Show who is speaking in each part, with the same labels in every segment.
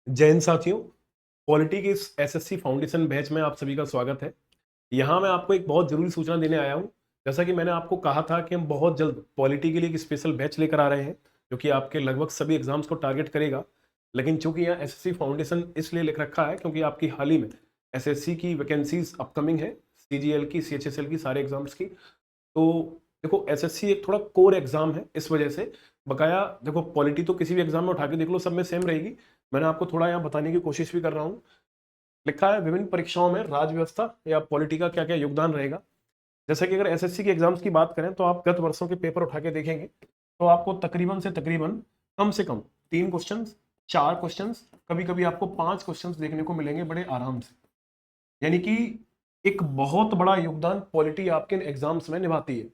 Speaker 1: जय हिंद साथियों। पॉलिटी के इस एसएससी फाउंडेशन बैच में आप सभी का स्वागत है। यहाँ मैं आपको एक बहुत जरूरी सूचना देने आया हूँ। जैसा कि मैंने आपको कहा था कि हम बहुत जल्द पॉलिटी के लिए एक स्पेशल बैच लेकर आ रहे हैं जो कि आपके लगभग सभी एग्जाम्स को टारगेट करेगा। लेकिन चूंकि यहाँ एसएससी फाउंडेशन इसलिए लिख रखा है क्योंकि आपकी हाल ही में एसएससी की वैकेंसीज अपकमिंग है, सीजीएल की, सीएचएसएल की, सारे एग्जाम्स की। तो देखो, एसएससी एक थोड़ा कोर एग्जाम है, इस वजह से बकाया देखो, पॉलिटी तो किसी भी एग्जाम में उठा के देख लो, सब में सेम रहेगी। मैंने आपको थोड़ा यहाँ बताने की कोशिश भी कर रहा हूँ। लिखा है विभिन्न परीक्षाओं में राज व्यवस्था या पॉलिटी का क्या क्या योगदान रहेगा। जैसे कि अगर एसएससी के एग्जाम्स की बात करें तो आप गत वर्षों के पेपर उठा के देखेंगे तो आपको तकरीबन से तकरीबन कम से कम 3 क्वेश्चन, 4 क्वेश्चन, कभी कभी आपको 5 क्वेश्चन देखने को मिलेंगे बड़े आराम से। यानी कि एक बहुत बड़ा योगदान पॉलिटी आपके एग्जाम्स में निभाती है।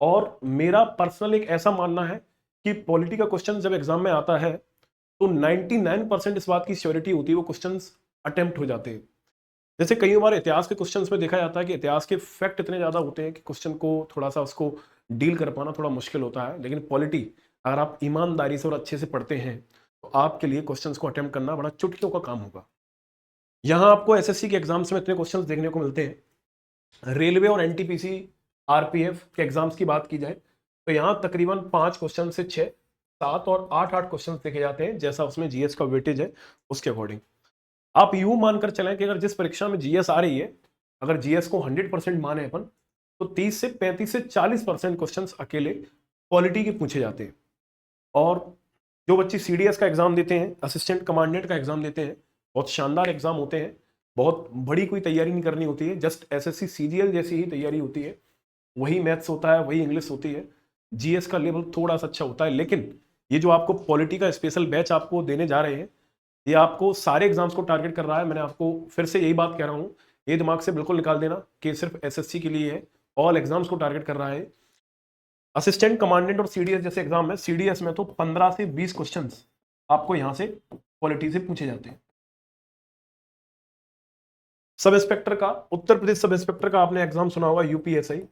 Speaker 1: और मेरा पर्सनल एक ऐसा मानना है कि पॉलिटी का क्वेश्चन जब एग्जाम में आता है तो 99% इस बात की श्योरिटी होती है वो क्वेश्चंस अटेम्प्ट हो जाते हैं। जैसे कई बार इतिहास के क्वेश्चंस में देखा जाता है कि इतिहास के फैक्ट इतने ज्यादा होते हैं कि क्वेश्चन को थोड़ा सा उसको डील कर पाना थोड़ा मुश्किल होता है। लेकिन पॉलिटी अगर आप ईमानदारी से और अच्छे से पढ़ते हैं तो आपके लिए क्वेश्चंस को अटेम्प्ट करना बड़ा चुटकियों का काम होगा। यहाँ आपको एसएससी के एग्जाम्स में इतने क्वेश्चंस देखने को मिलते हैं। रेलवे और एनटीपीसी, आरपीएफ के एग्जाम्स की बात की जाए तो यहाँ तकरीबन 5 क्वेश्चन से 6, 7 और 8 क्वेश्चन देखे जाते हैं, जैसा उसमें जीएस का वेटेज है उसके अकॉर्डिंग। आप यूं मानकर चलें कि अगर जिस परीक्षा में जीएस आ रही है, अगर जीएस को 100% माने अपन, तो 30 से 35 से 40% क्वेश्चन अकेले पॉलिटी के पूछे जाते हैं। और जो बच्चे सीडीएस का एग्जाम देते हैं, असिस्टेंट कमांडेंट का एग्जाम देते हैं, बहुत शानदार एग्जाम होते हैं। बहुत बड़ी कोई तैयारी नहीं करनी होती है, जस्ट एसएससी सीजीएल जैसी ही तैयारी होती है। वही मैथ्स होता है, वही इंग्लिश होती है। जीएस का लेवल थोड़ा सा अच्छा होता है। लेकिन ये जो आपको पॉलिटी का स्पेशल बैच आपको देने जा रहे हैं, ये आपको सारे एग्जाम्स को टारगेट कर रहा है। मैंने आपको फिर से यही बात कह रहा हूँ, ये दिमाग से बिल्कुल निकाल देना कि सिर्फ एसएससी के लिए है, ऑल एग्जाम्स को टारगेट कर रहा है। असिस्टेंट कमांडेंट और सीडीएस जैसे एग्जाम है, सीडीएस में तो 15 से 20 क्वेश्चन आपको यहाँ से पॉलिटी से पूछे जाते हैं। सब इंस्पेक्टर का, उत्तर प्रदेश सब इंस्पेक्टर का आपने एग्जाम सुना होगा, यूपीएसआई,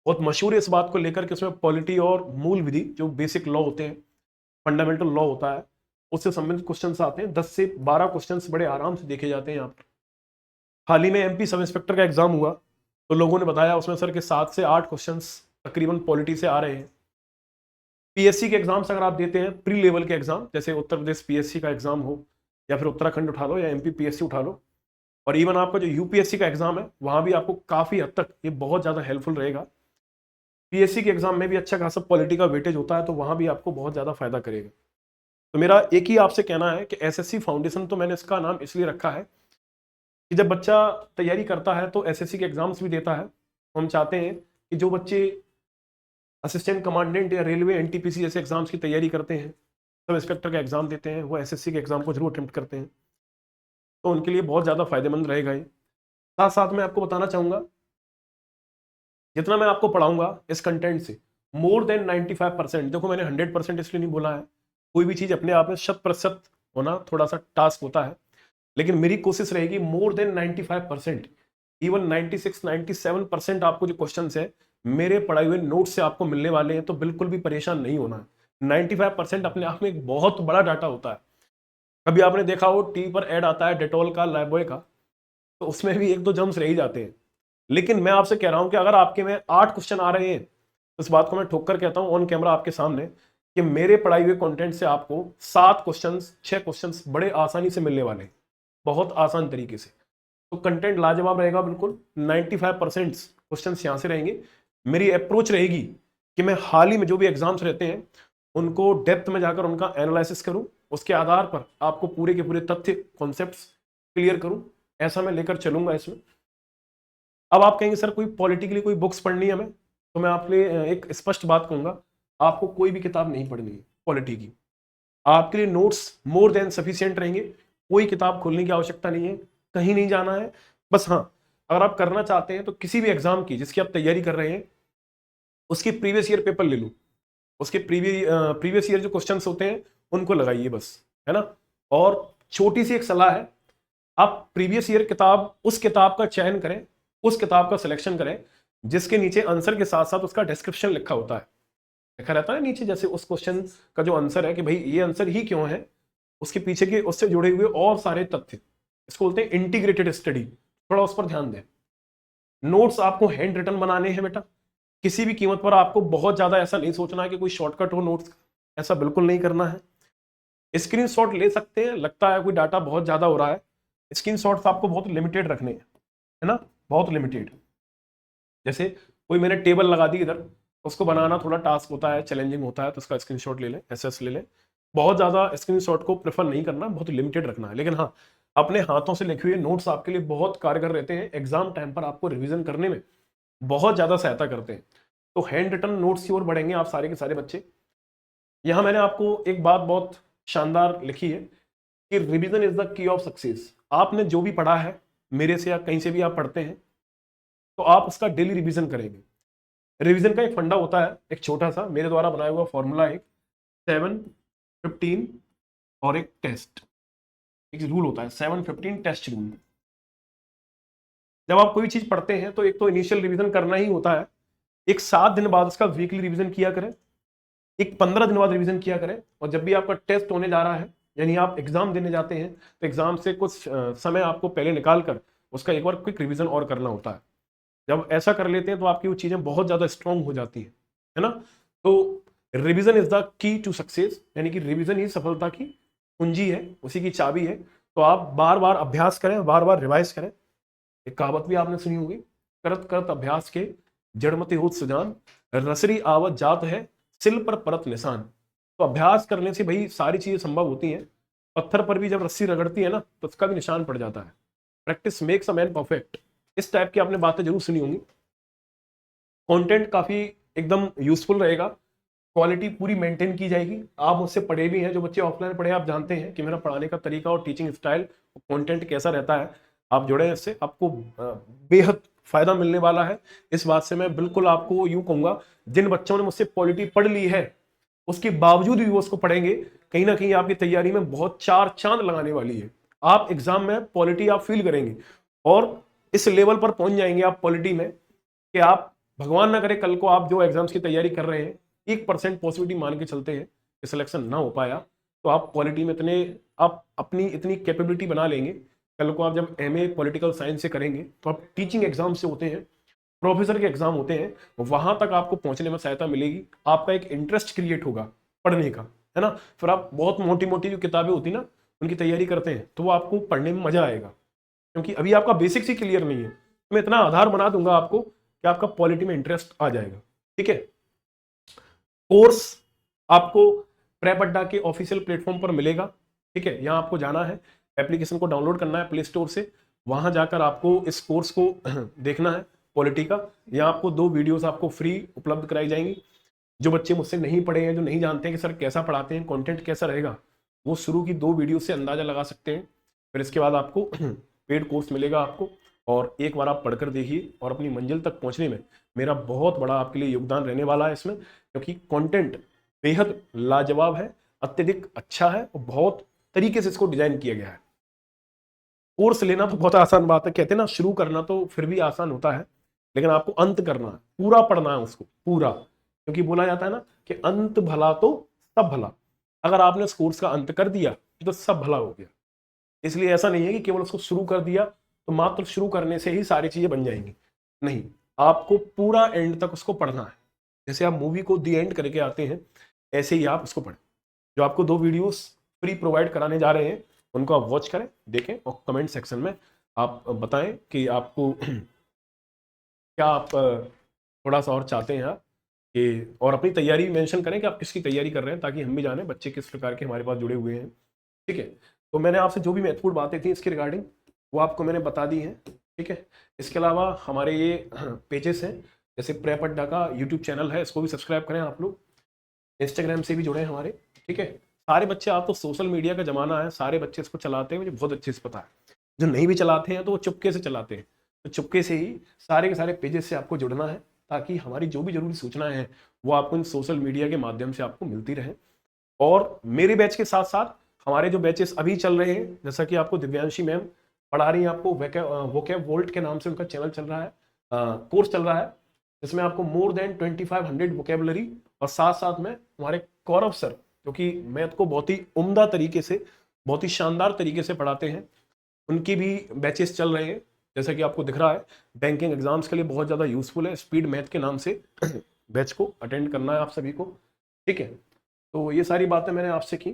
Speaker 1: बहुत मशहूर है इस बात को लेकर कि उसमें पॉलिटी और मूल विधि जो बेसिक लॉ होते हैं, फंडामेंटल लॉ होता है, उससे संबंधित क्वेश्चंस आते हैं। 10 से 12 क्वेश्चंस बड़े आराम से देखे जाते हैं यहाँ पर। हाल ही में एमपी सब इंस्पेक्टर का एग्जाम हुआ तो लोगों ने बताया उसमें सर के 7 से 8 क्वेश्चंस तकरीबन पॉलिटी से आ रहे हैं। पीएससी के एग्जाम्स अगर आप देते हैं, प्री लेवल के एग्जाम, जैसे उत्तर प्रदेश पीएससी का एग्जाम हो या फिर उत्तराखंड उठा लो या एमपी पीएससी उठा लो, और इवन आपका जो यूपीएससी का एग्जाम है वहां भी आपको काफी हद तक ये बहुत ज्यादा हेल्पफुल रहेगा। पीएससी के एग्जाम में भी अच्छा खासा पॉलिटी का वेटेज होता है तो वहां भी आपको बहुत ज्यादा फायदा करेगा। तो मेरा एक ही आपसे कहना है कि एसएससी फाउंडेशन, तो मैंने इसका नाम इसलिए रखा है कि जब बच्चा तैयारी करता है तो एसएससी के एग्जाम्स भी देता है, तो हम चाहते हैं कि जो बच्चे असिस्टेंट कमांडेंट या रेलवे एनटीपीसी जैसे एग्जाम्स की तैयारी करते हैं, सब इंस्पेक्टर का एग्जाम देते हैं, वो एसएससी के एग्जाम को जरूर अटेम्प्ट करते हैं, तो उनके लिए बहुत ज़्यादा फायदेमंद रहेगा ये। साथ साथ मैं आपको बताना चाहूँगा, जितना मैं आपको पढ़ाऊंगा इस कंटेंट से मोर देन 95%, देखो मैंने 100% इसलिए नहीं बोला है, कोई भी चीज़ अपने आप में 100% होना थोड़ा सा टास्क होता है, लेकिन मेरी कोशिश रहेगी मोर देन 95%, इवन 96 97% आपको जो क्वेश्चन है मेरे पढ़ाए हुए नोट से आपको मिलने वाले हैं, तो बिल्कुल भी परेशान नहीं होना है। 95% अपने आप में एक बहुत बड़ा डाटा होता है। कभी आपने देखा हो टीवी पर ऐड आता है डेटॉल का, लाइबॉय का, तो उसमें भी 1-2 जम्स रह ही जाते हैं। लेकिन मैं आपसे कह रहा हूं कि अगर आपके में 8 क्वेश्चन आ रहे हैं तो इस बात को मैं ठोक कर कहता हूं ऑन कैमरा आपके सामने कि मेरे पढ़ाई हुए कंटेंट से आपको 7 क्वेश्चन, 6 क्वेश्चन बड़े आसानी से मिलने वाले हैं, बहुत आसान तरीके से। तो कंटेंट लाजवाब रहेगा बिल्कुल। 95% क्वेश्चन यहां से रहेंगे। मेरी अप्रोच रहेगी कि मैं हाल ही में जो भी एग्जाम्स रहते हैं उनको डेप्थ में जाकर उनका एनालिसिस करूं, उसके आधार पर आपको पूरे के पूरे तथ्य, कॉन्सेप्ट्स क्लियर करूं, ऐसा मैं लेकर चलूंगा इसमें। अब आप कहेंगे सर कोई पॉलिटिकली कोई बुक्स पढ़नी है हमें, तो मैं आपके लिए एक स्पष्ट बात कहूंगा, आपको कोई भी किताब नहीं पढ़नी है पॉलिटी की। आपके लिए नोट्स मोर देन सफिशिएंट रहेंगे, कोई किताब खोलने की आवश्यकता नहीं है, कहीं नहीं जाना है। बस हाँ, अगर आप करना चाहते हैं तो किसी भी एग्जाम की जिसकी आप तैयारी कर रहे हैं उसके प्रीवियस ईयर पेपर ले लो, उसके प्रीवियस ईयर जो क्वेश्चंस होते हैं उनको लगाइए बस, है ना। और छोटी सी एक सलाह है, आप प्रीवियस ईयर किताब, उस किताब का चयन करें, उस किताब का सिलेक्शन करें जिसके नीचे आंसर के साथ साथ उसका डिस्क्रिप्शन लिखा होता है, लिखा रहता है नीचे, जैसे उस क्वेश्चन का जो आंसर है कि भाई ये आंसर ही क्यों है, उसके पीछे के उससे जुड़े हुए और सारे तथ्य, इसको बोलते हैं इंटीग्रेटेड स्टडी। थोड़ा उस पर ध्यान दें। नोट्स आपको हैंड रिटन बनाने हैं बेटा, किसी भी कीमत पर आपको बहुत ज्यादा ऐसा नहीं सोचना है कि कोई शॉर्टकट हो नोट्स का, ऐसा बिल्कुल नहीं करना है। स्क्रीनशॉट ले सकते हैं, लगता है कोई डाटा बहुत ज्यादा हो रहा है, स्क्रीनशॉट्स आपको बहुत लिमिटेड रखने हैं, है ना, बहुत लिमिटेड। जैसे कोई मैंने टेबल लगा दी इधर, उसको बनाना थोड़ा टास्क होता है, चैलेंजिंग होता है, तो उसका स्क्रीनशॉट ले लें, एसएस ले लें। बहुत ज्यादा स्क्रीनशॉट को प्रेफर नहीं करना, बहुत लिमिटेड रखना है। लेकिन हाँ, अपने हाथों से लिखे हुए नोट्स आपके लिए बहुत कारगर रहते हैं, एग्जाम टाइम पर आपको रिवीजन करने में बहुत ज्यादा सहायता करते हैं। तो हैंड रिटन नोट्स की ओर बढ़ेंगे आप सारे के सारे बच्चे। यहां मैंने आपको एक बात बहुत शानदार लिखी है कि रिवीजन इज द की ऑफ सक्सेस। आपने जो भी पढ़ा है मेरे से या कहीं से भी आप पढ़ते हैं, तो आप उसका डेली रिवीजन करेंगे। रिवीजन का एक फंडा होता है, एक छोटा सा मेरे द्वारा बनाया हुआ फॉर्मूला, एक 7, 15 और एक टेस्ट, एक रूल होता है 7, 15 टेस्ट रूल। जब आप कोई चीज पढ़ते हैं तो एक तो इनिशियल रिवीजन करना ही होता है, एक 7 दिन बाद उसका वीकली रिवीजन किया करें, एक 15 दिन बाद रिवीजन किया करें, और जब भी आपका टेस्ट होने जा रहा है यानी आप एग्जाम देने जाते हैं तो एग्जाम से कुछ समय आपको पहले निकाल कर उसका एक बार क्विक रिवीजन और करना होता है। जब ऐसा कर लेते हैं तो आपकी वो चीजें बहुत ज्यादा स्ट्रांग हो जाती है ना। तो revision is the key to success, यानी कि रिवीजन ही सफलता की कुंजी है, उसी की चाबी है। तो आप बार बार अभ्यास करें, बार बार रिवाइज करें। एक कहावत भी आपने सुनी होगी, करत करत अभ्यास के जड़मति होत सुजान, रसरी आवत जात है सिल पर परत निशान। तो अभ्यास करने से भाई सारी चीजें संभव होती हैं। पत्थर पर भी जब रस्सी रगड़ती है ना तो उसका भी निशान पड़ जाता है। Practice makes a man perfect, इस टाइप की आपने बातें जरूर सुनी होंगी। कंटेंट काफी एकदम यूजफुल रहेगा, क्वालिटी पूरी मेंटेन की जाएगी। आप मुझसे पढ़े भी हैं, जो बच्चे ऑफलाइन पढ़े आप जानते हैं कि मेरा पढ़ाने का तरीका और टीचिंग स्टाइल कंटेंट कैसा रहता है। आप जुड़े हैं इससे, आपको बेहद फायदा मिलने वाला है। इस बात से मैं बिल्कुल आपको यूं कहूंगा, जिन बच्चों ने मुझसे पॉलिटी पढ़ ली है उसके बावजूद भी वो उसको पढ़ेंगे, कहीं ना कहीं आपकी तैयारी में बहुत चार चांद लगाने वाली है। आप एग्जाम में पॉलिटी आप फील करेंगे और इस लेवल पर पहुंच जाएंगे आप पॉलिटी में कि आप, भगवान ना करे कल को आप जो एग्जाम्स की तैयारी कर रहे हैं 1% पॉसिबिलिटी मान के चलते हैं कि सिलेक्शन ना हो पाया, तो आप पॉलिटी में इतने, आप अपनी इतनी कैपेबिलिटी बना लेंगे, कल को आप जब एमए पॉलिटिकल साइंस से करेंगे तो आप टीचिंग एग्जाम से होते हैं, प्रोफेसर के एग्जाम होते हैं, वहां तक आपको पहुंचने में सहायता मिलेगी। आपका एक इंटरेस्ट क्रिएट होगा पढ़ने का, है ना। फिर आप बहुत मोटी मोटी जो किताबें होती ना उनकी तैयारी करते हैं तो वो आपको पढ़ने में मजा आएगा, क्योंकि अभी आपका बेसिक्स ही क्लियर नहीं है। तो मैं इतना आधार बना दूंगा आपको कि आपका पॉलिटी में इंटरेस्ट आ जाएगा। ठीक है, कोर्स आपको प्रेप अड्डा के ऑफिशियल प्लेटफॉर्म पर मिलेगा। ठीक है, यहाँ आपको जाना है, एप्लीकेशन को डाउनलोड करना है प्ले स्टोर से, वहां जाकर आपको इस कोर्स को देखना है पॉलिटी का। यहाँ आपको 2 वीडियोस आपको फ्री उपलब्ध कराई जाएंगी। जो बच्चे मुझसे नहीं पढ़े हैं, जो नहीं जानते हैं कि सर कैसा पढ़ाते हैं, कंटेंट कैसा रहेगा, वो शुरू की 2 वीडियो से अंदाजा लगा सकते हैं। फिर इसके बाद आपको पेड कोर्स मिलेगा आपको, और एक बार आप पढ़कर देखिए और अपनी मंजिल तक पहुंचने में मेरा बहुत बड़ा आपके लिए योगदान रहने वाला है इसमें, क्योंकि कंटेंट बेहद लाजवाब है, अत्यधिक अच्छा है और बहुत तरीके से इसको डिजाइन किया गया है। कोर्स लेना तो बहुत आसान बात है, कहते हैं ना शुरू करना तो फिर भी आसान होता है, लेकिन आपको अंत करना है, पूरा पढ़ना है उसको पूरा, क्योंकि बोला जाता है ना कि अंत भला तो सब भला। अगर आपने उस कोर्स का अंत कर दिया तो सब भला हो गया। इसलिए ऐसा नहीं है कि केवल उसको शुरू कर दिया तो मात्र शुरू करने से ही सारी चीजें बन जाएंगी, नहीं, आपको पूरा एंड तक उसको पढ़ना है। जैसे आप मूवी को दी एंड करके आते हैं, ऐसे ही आप उसको पढ़ें। जो आपको 2 वीडियोस फ्री प्रोवाइड कराने जा रहे हैं उनको आप वॉच करें, देखें और कमेंट सेक्शन में आप बताएं कि आपको क्या आप थोड़ा सा और चाहते हैं आप कि, और अपनी तैयारी मेंशन करें कि आप किसकी तैयारी कर रहे हैं, ताकि हम भी जाने बच्चे किस प्रकार के हमारे पास जुड़े हुए हैं। ठीक है, तो मैंने आपसे जो भी महत्वपूर्ण बातें थी इसके रिगार्डिंग वो आपको मैंने बता दी हैं। ठीक है, इसके अलावा हमारे ये पेजेस हैं, जैसे प्रेप अड्डा का यूट्यूब चैनल है, इसको भी सब्सक्राइब करें आप लोग। इंस्टाग्राम से भी जुड़े हैं हमारे। ठीक है, सारे बच्चे, आप तो सोशल मीडिया का जमाना है, सारे बच्चे इसको चलाते हैं, मुझे बहुत अच्छे से पता है। जो नहीं भी चलाते हैं तो वो चुपके से चलाते हैं, तो चुपके से ही सारे के सारे पेजेस से आपको जुड़ना है, ताकि हमारी जो भी जरूरी सूचनाएं हैं वो आपको इन सोशल मीडिया के माध्यम से आपको मिलती रहे। और मेरे बैच के साथ साथ हमारे जो बैचेस अभी चल रहे हैं, जैसा कि आपको दिव्यांशी मैम पढ़ा रही हैं, आपको वोकैब वोल्ट के नाम से उनका चैनल चल रहा है, कोर्स चल रहा है, जिसमें आपको मोर देन 2500 वोकेबलरी, और साथ साथ में हमारे कौरव सर, जो कि मैथ को बहुत ही उम्दा तरीके से बहुत ही शानदार तरीके से पढ़ाते हैं। उनकी भी बैचेस चल रहे हैं, जैसा कि आपको दिख रहा है। बैंकिंग एग्जाम्स के लिए बहुत ज़्यादा यूजफुल है, स्पीड मैथ के नाम से बैच को अटेंड करना है आप सभी को, ठीक है। तो ये सारी बातें मैंने आपसे की,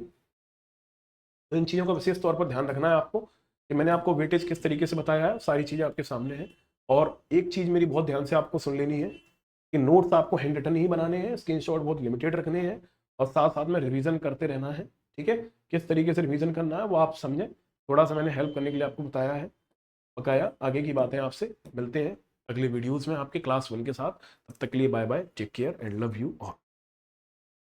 Speaker 1: तो इन चीज़ों का विशेष तौर पर ध्यान रखना है आपको कि मैंने आपको वेटेज किस तरीके से बताया है, सारी चीज़ें आपके सामने हैं। और एक चीज़ मेरी बहुत ध्यान से आपको सुन लेनी है कि नोट्स आपको हैंड रिटन ही बनाने हैं, स्क्रीनशॉट बहुत लिमिटेड रखने हैं, और साथ साथ में रिवीजन करते रहना है, ठीक है। किस तरीके से रिवीजन करना है वो आप समझें, थोड़ा सा मैंने हेल्प करने के लिए आपको बताया है, बकाया आगे की बातें आपसे मिलते हैं अगले वीडियोज़ में आपके क्लास 1 के साथ। तब तक के लिए bye bye, take care and love you all.